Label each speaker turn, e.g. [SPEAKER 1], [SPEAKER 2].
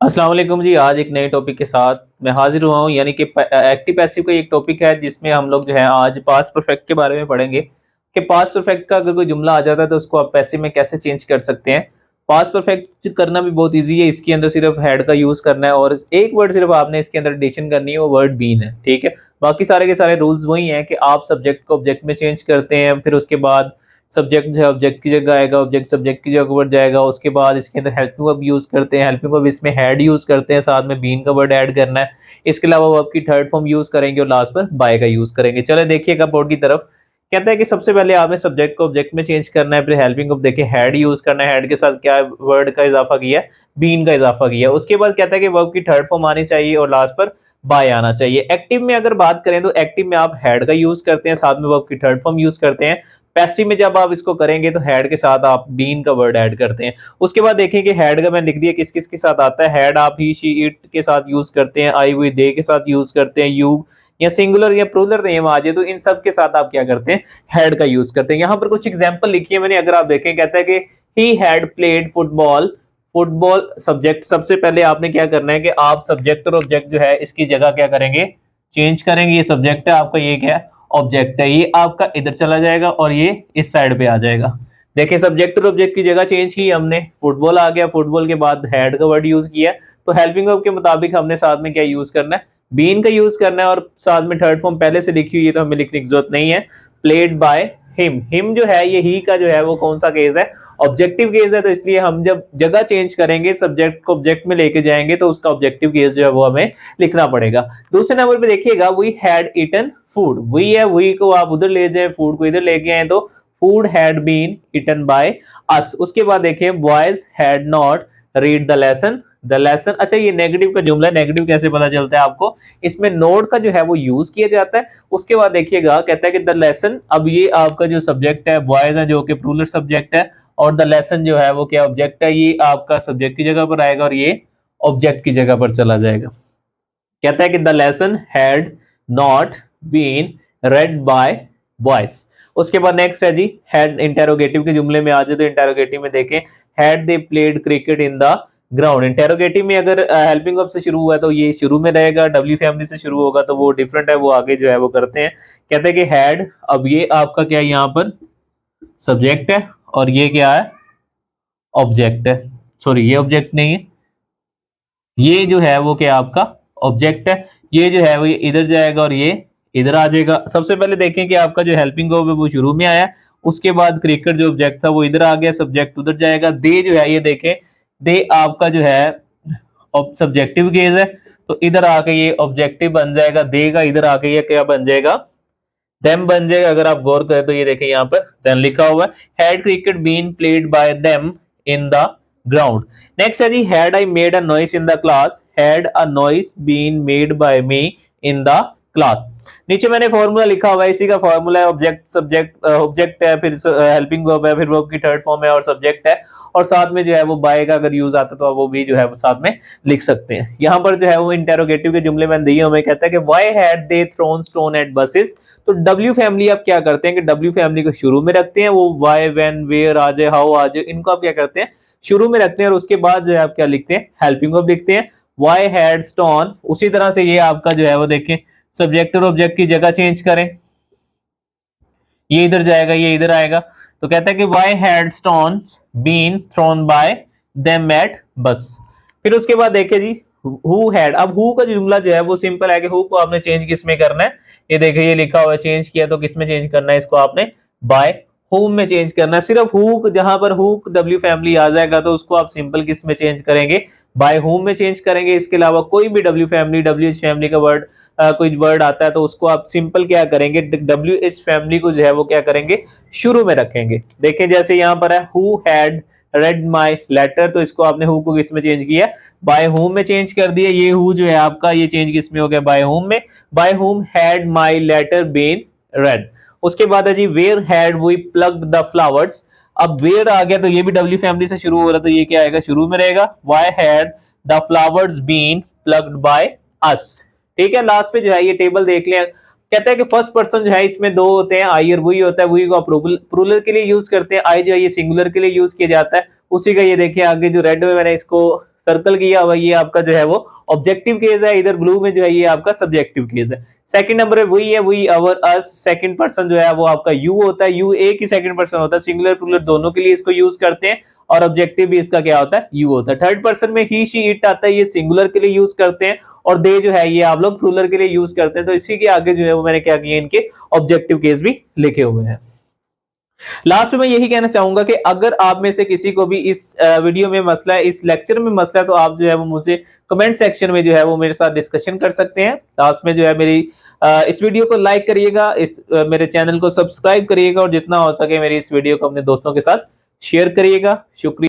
[SPEAKER 1] अस्सलाम वालेकुम जी। आज एक नए टॉपिक के साथ मैं हाजिर हुआ हूँ, यानी कि एक्टिव पैसिव का एक टॉपिक है जिसमें हम लोग जो है आज पास्ट परफेक्ट के बारे में पढ़ेंगे कि पास्ट परफेक्ट का अगर कोई जुमला आ जाता है तो उसको आप पैसिव में कैसे चेंज कर सकते हैं। पास्ट परफेक्ट करना भी बहुत इजी है, इसके अंदर सिर्फ हैड का यूज करना है और एक वर्ड सिर्फ आपने इसके अंदर एडिशन करनी है, वो वर्ड बीन है। ठीक है, बाकी सारे के सारे रूल्स वही हैं कि आप सब्जेक्ट को ऑब्जेक्ट में चेंज करते हैं, फिर उसके बाद सब्जेक्ट जो है ऑब्जेक्ट की जगह आएगा, ऑब्जेक्ट सब्जेक्ट की जगह पर जाएगा। उसके बाद इसके अंदर हेल्पिंग वर्ब यूज करते हैं, हेल्पिंग वर्ब इसमें हैड यूज करते हैं, साथ में बीन का वर्ड ऐड करना है। इसके अलावा वर्ब की थर्ड फॉर्म यूज करेंगे और लास्ट पर बाय का यूज करेंगे। चले देखिएगा बोर्ड की तरफ। कहता है कि सबसे पहले आपने सब्जेक्ट को ऑब्जेक्ट में चेंज करना है, फिर हेल्पिंग वर्ब देखिए हैड यूज करना है, हैड के साथ क्या वर्ड का इजाफा किया है, बीन का इजाफा किया है। उसके बाद कहता है कि वर्ब की थर्ड फॉर्म आनी चाहिए और लास्ट पर बाय आना चाहिए। एक्टिव में अगर बात करें तो एक्टिव में आप हैड का यूज करते हैं, साथ में वर्ब की थर्ड फॉर्म यूज करते हैं। पैसिव में जब आप इसको करेंगे तो हैड के साथ आप बीन का वर्ड ऐड करते हैं। उसके बाद देखें कि हैड का मैंने लिख दिया किस किस के साथ आता है। हैड आप ही शी इट के साथ यूज करते हैं, आई वी दे के साथ यूज करते हैं, यू या सिंगुलर या प्लूरल नेम आ जाए तो इन सब के साथ आप क्या करते हैं, हैड का यूज करते हैं। यहाँ पर कुछ एग्जांपल लिखी है मैंने, अगर आप देखें कहता है कि he had played football. Football subject, सबसे पहले आपने क्या करना है कि आप सब्जेक्ट और ऑब्जेक्ट जो है इसकी जगह क्या करेंगे, चेंज करेंगे। ये सब्जेक्ट है आपका, ये क्या है, ऑब्जेक्ट है। ये आपका इधर चला जाएगा और ये इस साइड पे आ जाएगा। देखिए सब्जेक्ट और ऑब्जेक्ट की जगह चेंज की हमने, फुटबॉल आ गया, फुटबॉल के बाद हैड का वर्ड यूज किया, तो हेल्पिंग वर्ब के मुताबिक हमने साथ में क्या यूज करना है, बीन का यूज करना है। और साथ में थर्ड फॉर्म पहले से लिखी हुई है तो हमें लिखने की जरूरत नहीं है। प्लेड बाय हिम, हिम जो है ये ही का जो है वो कौन सा केस है, ऑब्जेक्टिव केस है, तो इसलिए हम जब जगह चेंज करेंगे सब्जेक्ट को ऑब्जेक्ट में लेके जाएंगे तो उसका ऑब्जेक्टिव केस जो है वो हमें लिखना पड़ेगा। दूसरे नंबर पे देखिएगा we had eaten food, we है, वी को आप उधर ले जाए, फूड को इधर लेके आए तो food had been eaten by us. उसके बाद देखिए boys had not read the lesson, the lesson. अच्छा ये नेगेटिव का जुमला है, नेगेटिव कैसे पता चलता है आपको, इसमें नोट का जो है वो यूज किया जाता है। उसके बाद देखिएगा कहता है कि द लेसन, अब ये आपका जो सब्जेक्ट है बॉयज है जो कि प्लूरल सब्जेक्ट है, और द लेसन जो है वो क्या ऑब्जेक्ट है, ये आपका सब्जेक्ट की जगह पर आएगा और ये ऑब्जेक्ट की जगह पर चला जाएगा। कहता है कि the lesson had not been read by boys. उसके बाद नेक्स्ट है जी हैड, इंटेरोगेटिव के जुमले में आ जाए तो इंटेरोगेटिव में देखें had they played cricket in the ground. Interrogative में अगर हेल्पिंग वर्ब से शुरू हुआ तो ये शुरू में रहेगा, डब्ल्यू फैमिली से शुरू होगा तो वो डिफरेंट है, वो आगे जो है वो करते हैं। कहते हैं कि हैड, अब ये आपका क्या है, यहाँ पर सब्जेक्ट है और ये क्या है, ऑब्जेक्ट है। सॉरी ये ऑब्जेक्ट नहीं है, ये जो है वो क्या आपका ऑब्जेक्ट है। ये जो है वो ये इधर जाएगा और ये इधर आ जाएगा। सबसे पहले देखें कि आपका जो हेल्पिंग वर्ब है वो शुरू में आया, उसके बाद क्रिकेट जो ऑब्जेक्ट था वो इधर आ गया, सब्जेक्ट उधर जाएगा। दे जो है ये देखें, दे आपका जो है सब्जेक्टिव केस है, तो इधर आके ये ऑब्जेक्टिव बन जाएगा, दे का इधर आके ये क्या बन जाएगा, देम बन जाएगा। अगर आप गौर करें तो ये देखें यहाँ पर देन लिखा हुआ है, had cricket been played by them in the ground. Next है जी had I made a noise in the class, had a noise been made by me in the class. नीचे मैंने फॉर्मूला लिखा हुआ है, इसी का फॉर्मूला है, ऑब्जेक्ट सब्जेक्ट ऑब्जेक्ट है, फिर हेल्पिंग वर्ब है, फिर वर्ब की थर्ड फॉर्म है और सब्जेक्ट है, और साथ में जो है वो बाय का अगर यूज आता तो वो भी जो है वो साथ में लिख सकते हैं। यहाँ पर जो है वो इंटेरोगेटिव के जुमले में दिए हमें, कहता है कि why had they thrown stone at buses. तो डब्ल्यू फैमिली आप क्या करते हैं कि डब्ल्यू फैमिली को शुरू में रखते हैं, वो वाई व्हेन वेयर आ जाए हाउ आ जाए, इनको आप क्या करते हैं शुरू में रखते हैं, और उसके बाद जो है आप क्या लिखते हैं, हेल्पिंग वर्ब लिखते हैं। वाई हैड स्टोन, उसी तरह से ये आपका जो है वो देखें सब्जेक्ट और ऑब्जेक्ट की जगह चेंज करें, ये इधर जाएगा ये इधर आएगा, तो कहता है कि why had stone been thrown by them at bus. फिर उसके बाद देखिए जी हु हैड, अब हु का जुमला जो है वो सिंपल है कि हु को आपने चेंज किस में करना है, ये देखिए ये लिखा हुआ है चेंज किया, तो किस में चेंज करना है, इसको आपने बाय होम में चेंज करना है। सिर्फ हु, जहां पर हु डब्ल्यू फैमिली आ जाएगा तो उसको आप सिंपल किस में चेंज करेंगे, बाय होम में चेंज करेंगे। इसके अलावा कोई भी W family W H family का वर्ड कोई वर्ड आता है तो उसको आप सिंपल क्या करेंगे, डब्ल्यू एच फैमिली को जो है वो क्या करेंगे, शुरू में रखेंगे। देखें जैसे यहाँ पर है who had read my letter, तो इसको आपने हु को किस में चेंज किया, बाय होम में चेंज कर दिया। ये हु जो है आपका ये चेंज किस में हो गया, बाय होम में। By whom had my letter been read. उसके बाद है जी where had we plugged the flowers. अब वेयर आ गया तो ये भी डब्ल्यू फैमिली से शुरू हो रहा, तो ये क्या आएगा, शुरू में रहेगा, why had the flowers been plucked by us. ठीक है, लास्ट पे जो है ये टेबल देख लिया। कहता है कि फर्स्ट पर्सन जो है इसमें दो होते हैं, आई और वही होता है, वही को आप प्लूरल के लिए यूज करते हैं, आई जो है ये सिंगुलर के लिए यूज किया जाता है। उसी का ये देखिए आगे जो रेड में मैंने इसको सर्कल किया हुआ ये आपका जो है वो ऑब्जेक्टिव केस है, इधर ब्लू में जो है ये आपका सब्जेक्टिव केस है। सेकंड नंबर पे वही है, वही अवर अस, सेकंड पर्सन जो है वो आपका यू होता है, यू एक ही सेकंड पर्सन होता है, सिंगुलर प्लूरल दोनों के लिए इसको यूज करते हैं और ऑब्जेक्टिव भी इसका क्या होता है, यू होता है। थर्ड पर्सन में ही शी इट आता है, ये सिंगुलर के लिए यूज करते हैं और दे जो है ये आप लोग प्लूरल के लिए यूज करते हैं। तो इसी के आगे जो है वो मैंने क्या किया, इनके ऑब्जेक्टिव केस भी लिखे हुए हैं। लास्ट में मैं यही कहना चाहूंगा कि अगर आप में से किसी को भी इस वीडियो में मसला है, इस लेक्चर में मसला है, तो आप जो है वो मुझे कमेंट सेक्शन में जो है वो मेरे साथ डिस्कशन कर सकते हैं। लास्ट में जो है मेरी इस वीडियो को लाइक करिएगा, इस मेरे चैनल को सब्सक्राइब करिएगा और जितना हो सके मेरी इस वीडियो को अपने दोस्तों के साथ शेयर करिएगा। शुक्रिया।